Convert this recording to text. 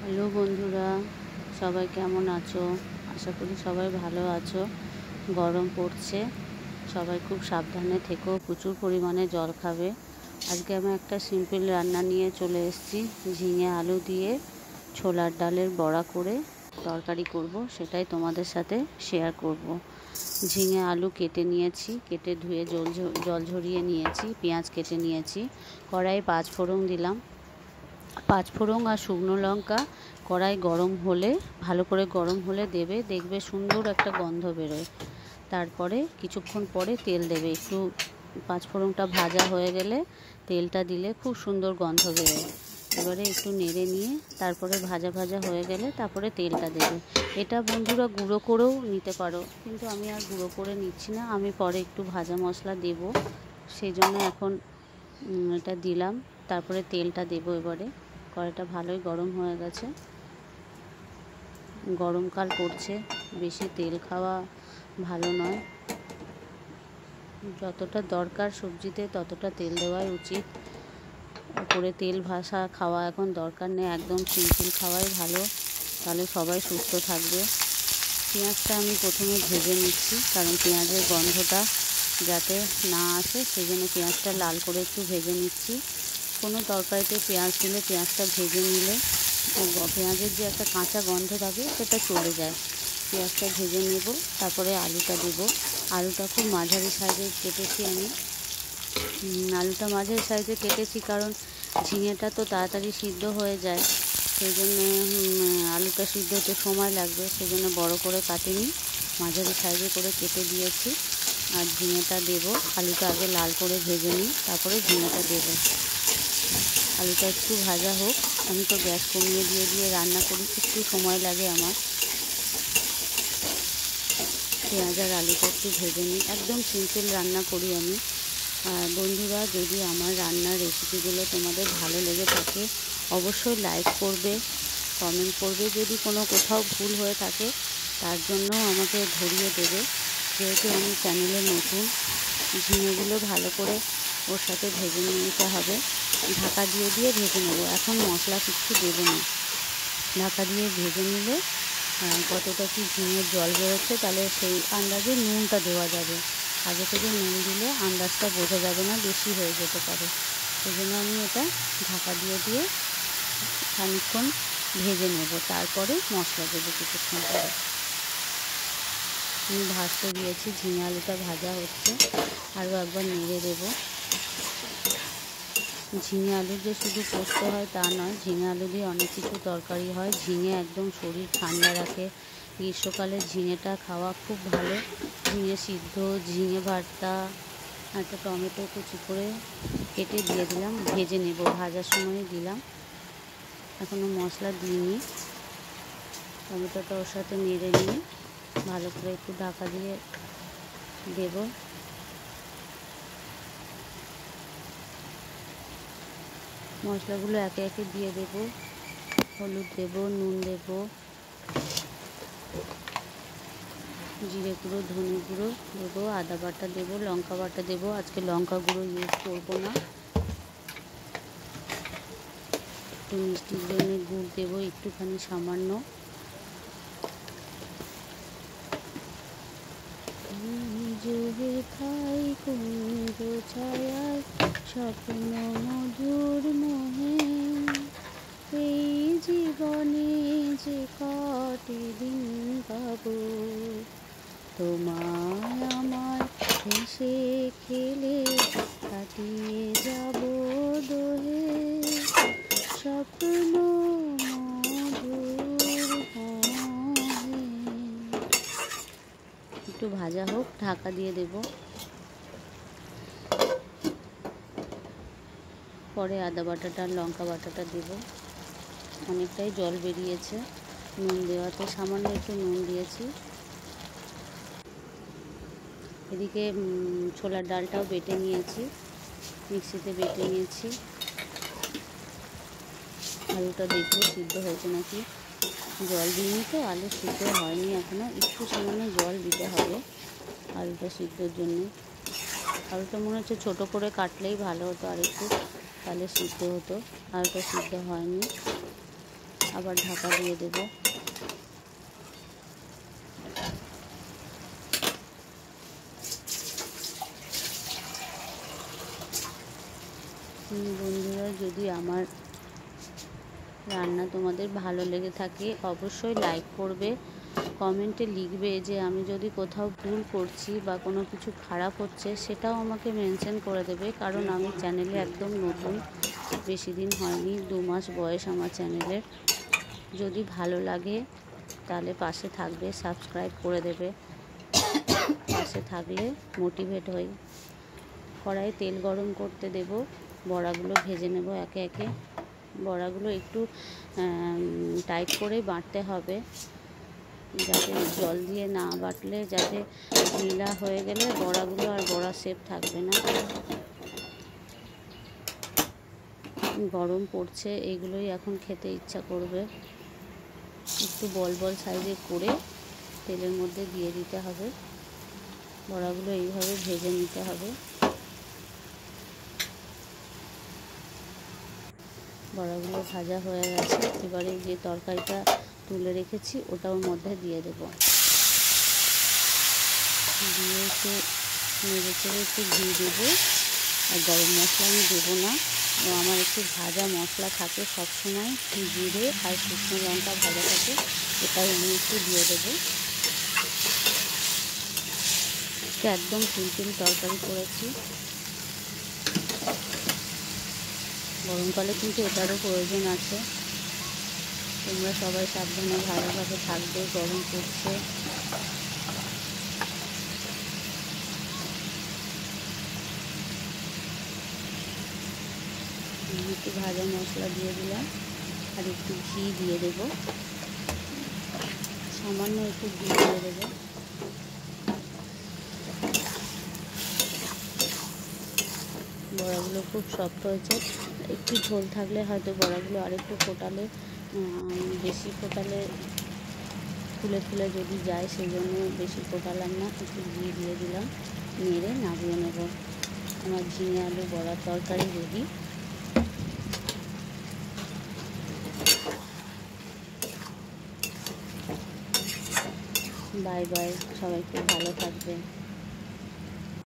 Hello বন্ধুরা, সবাই কেমন আছো? আশা করি সবাই ভালো আছো। গরম পড়ছে, সবাই খুব সাবধানে থেকো, প্রচুর পরিমাণে জল খাবে। আজকে আমি একটা সিম্পল রান্না নিয়ে চলে এসেছি। ঝিঙে আলু দিয়ে ছোলার ডালের বড়া করে তরকারি করব, সেটাই তোমাদের সাথে শেয়ার করব। ঝিঙে আলু কেটে নিয়েছি, কেটে ধুয়ে জল ঝরিয়ে নিয়েছি, পেঁয়াজ কেটে নিয়েছি, কড়াইয়ে 5 ফোড়ন দিলাম। 5 ফোড়ন আর শুকনো লঙ্কা কড়াই গরম হলে, ভালো করে গরম হলে দেখবে সুন্দর একটা গন্ধ বেরোয়। তারপরে কিছুক্ষণ পরে তেল দেবে। একটু 5 ফোড়নটা ভাজা হয়ে গেলে তেলটা দিলে খুব সুন্দর গন্ধ বেরোয়। এবারে একটু নেড়ে নিয়ে তারপরে ভাজা ভাজা হয়ে গেলে তারপরে তেলটা দেবে। এটা বন্ধুরা গুঁড়ো করেও নিতে পারো, কিন্তু আমি আর গুঁড়ো করে নিচ্ছি না, আমি পরে একটু ভাজা মশলা দেব, সেই জন্য এখন এটা দিলাম। তারপরে তেলটা দেবো। এবারে কড়াইটা ভালোই গরম হয়ে গেছে। গরমকাল পড়ছে, বেশি তেল খাওয়া ভালো নয়। যতটা দরকার সবজিতে ততটা তেল দেওয়াই উচিত। ওপরে তেল ভাসা খাওয়া এখন দরকার নেই, একদম সিম্পল খাওয়াই ভালো, তাহলে সবাই সুস্থ থাকবে। পেঁয়াজটা আমি প্রথমে ভেজে নিচ্ছি, কারণ পেঁয়াজের গন্ধটা যাতে না আসে সেই জন্য পেঁয়াজটা লাল করে একটু ভেজে নিচ্ছি। কোনো তরকারিতে পেঁয়াজ দিলে পেঁয়াজটা ভেজে নিলে পেঁয়াজের যে একটা কাঁচা গন্ধ থাকে সেটা চলে যায়। পেঁয়াজটা ভেজে নেব, তারপরে আলুটা দেব। আলুটা খুব মাঝারি সাইজে কেটেছি আমি। আলুটা মাঝারি সাইজে কেটেছি কারণ ঝিঙেটা তো তাড়াতাড়ি সিদ্ধ হয়ে যায়, সেই জন্যে আলুটা সিদ্ধ হতে সময় লাগবে, সেই জন্য বড়ো করে কাটিনি, মাঝারি সাইজে করে কেটে দিয়েছি। আর ঝিঙেটা দেবো। আলুটা আগে লাল করে ভেজে নিই, তারপরে ঝিঙেটা দেবো। আলুটা একটু ভাজা হোক, আমি তো গ্যাস কমিয়ে দিয়ে রান্না করি, একটু সময় লাগে আমার। পেঁয়াজ আর আলুটা একটু ভেজে নিই, একদম সিম্পল রান্না করি আমি। বন্ধুরা, যদি আমার রান্নার রেসিপিগুলো তোমাদের ভালো লেগে থাকে অবশ্যই লাইক করবে, কমেন্ট করবে। যদি কোনো কোথাও ভুল হয়ে থাকে তার জন্য আমাকে ধরিয়ে দেবে, যেহেতু আমি চ্যানেলে নতুন। ঝিঙেগুলো ভালো করে ওর সাথে ভেজে নিতে হবে, ঢাকা দিয়ে ভেজে নেব। এখন মশলা কিছু দেবো না, ঢাকা দিয়ে ভেজে নিলে কতটা কি ঝিঙের জল বেরোচ্ছে, তাহলে সেই আন্দাজে নুনটা দেওয়া যাবে। আগে থেকে নুন দিলে আন্দাজটা বোঝা যাবে না, বেশি হয়ে যেতে পারে। সেই জন্য আমি এটা ঢাকা দিয়ে খানিকক্ষণ ভেজে নেব, তারপরে মশলা দেবো কিছুক্ষণ পরে। আমি ভাজতে দিয়েছি, ঝিঙে আলুটা ভাজা হচ্ছে, আরও একবার নেড়ে দেবো। ঝিঙে আলু যে শুধু পোস্ত হয় তা নয়, ঝিঙে আলু দিয়ে অনেক কিছু তরকারি হয়। ঝিঙে একদম শরীর ঠান্ডা রাখে, গ্রীষ্মকালে ঝিঙেটা খাওয়া খুব ভালো। ঝিঙে সিদ্ধ, ঝিঙে ভর্তা, একটা টমেটো কুচি করে কেটে দিয়ে দিলাম, ভেজে নেব, ভাজার সময় দিলাম, এখনও মশলা দিইনি। টমেটোটা ওর সাথে নেড়ে নিয়ে ভালো করে একটু ঢাকা দিয়ে দেব। মশলাগুলো একে একে দিয়ে দেব। হলুদ দেব, নুন দেব, জিরে গুঁড়ো, ধনে গুঁড়ো দেবো, আদা বাটা দেবো, লঙ্কা বাটা দেবো। আজকে লঙ্কা গুঁড়ো ইউজ করবো না। একটু মিষ্টির জন্য গুড় দেবো একটুখানি সামান্য। খাই কুঞ্জ ছায়ায় স্বপ্ন মধুর মোহে, এই জীবনে যে কটি দিন পাবো, তোমায় আমার হেসে খেলে কাটিয়ে যাব দোহে, স্বপ্ন মধুর মোহে। একটু ভাজা হোক, ঢাকা দিয়ে দেব। পরে আদা বাটাটা আর লঙ্কা বাটাটা দেব। অনেকটাই জল বেরিয়েছে, নুন দেওয়াতে সামান্য একটু নুন দিয়েছি। এদিকে ছোলার ডালটাও বেটে নিয়েছি, মিক্সিতে বেটে নিয়েছি। আলুটা দেখবো সিদ্ধ হয়েছে নাকি, জল দিইনি তো, আলু সিদ্ধ হয়নি এখনও, একটু সামান্য জল দিতে হবে আলুটা সিদ্ধর জন্য। আলুটা মনে হচ্ছে ছোটো করে কাটলেই ভালো হতো আর একটু, তাহলে সিদ্ধ হতো। আলুটা সিদ্ধ হয়নি, আবার ঢাকা দিয়ে দেব। বন্ধুরা, যদি আমার রান্না তোমাদের ভালো লেগে থাকে অবশ্যই লাইক করবে, কমেন্টে লিখবে যে আমি যদি কোথাও ভুল করছি বা কোনো কিছু খারাপ হচ্ছে সেটাও আমাকে মেনশন করে দেবে, কারণ আমি চ্যানেলে একদম নতুন, বেশি দিন হয়নি, 2 মাস বয়স আমার চ্যানেলের। যদি ভালো লাগে তাহলে পাশে থাকবে, সাবস্ক্রাইব করে দেবে, পাশে থাকলে মোটিভেট হই। কড়াইয়ে তেল গরম করতে দেব, বড়াগুলো ভেজে নেব একে একে। বড়াগুলো একটু টাইট করে বাটতে হবে, যাতে জল দিয়ে না বাটলে যাতে ঢিলা হয়ে গেলে বড়াগুলো আর বড়া শেপ থাকবে না। গরম পড়ছে, এগুলোই এখন খেতে ইচ্ছা করবে। একটু বল বল সাইজে করে তেলের মধ্যে দিয়ে দিতে হবে। বড়াগুলো এইভাবে ভেজে নিতে হবে। বড়াগুলো ভাজা হয়ে গেছে, এবারে যে তরকারিটা তুলে রেখেছি ওটা ওর মধ্যে দিয়ে দেব। দিয়ে একটু নেড়ে চেড়ে একটু ঘি দেবো, আর গরম মশলা আমি দেবো না। আমার একটু ভাজা মশলা থাকে সবসময়, জিরে আর শুকনো লঙ্কা ভাজা থাকে, এটাই আমি একটু দিয়ে দেবো। একদম সিম্পল তরকারি করেছি। গরমকালে কিন্তু এটারও প্রয়োজন আছে। তোমরা সবাই সাবধানে ভালোভাবে থাকবে, গরম পড়ছে। একটু ভাজা মশলা দিয়ে দিলাম, আর একটু ঘি দিয়ে দেব, সামান্য একটু ঘি দিয়ে দেব। বড়াগুলো খুব শক্ত হয়েছে, একটু ঝোল থাকলে হয়তো বড়াগুলো আরেকটু ফোটালে, বেশি ফোটালে ফুলে ফুলে যদি যায়, সেই জন্য বেশি ফোটালাম না, একটু ঘি দিয়ে দিলাম, নেড়ে নামিয়ে নেব। আমার ঝিঙে আলু বড়ার তরকারি রেডি। বাই বাই, সবাই খুব ভালো থাকবে।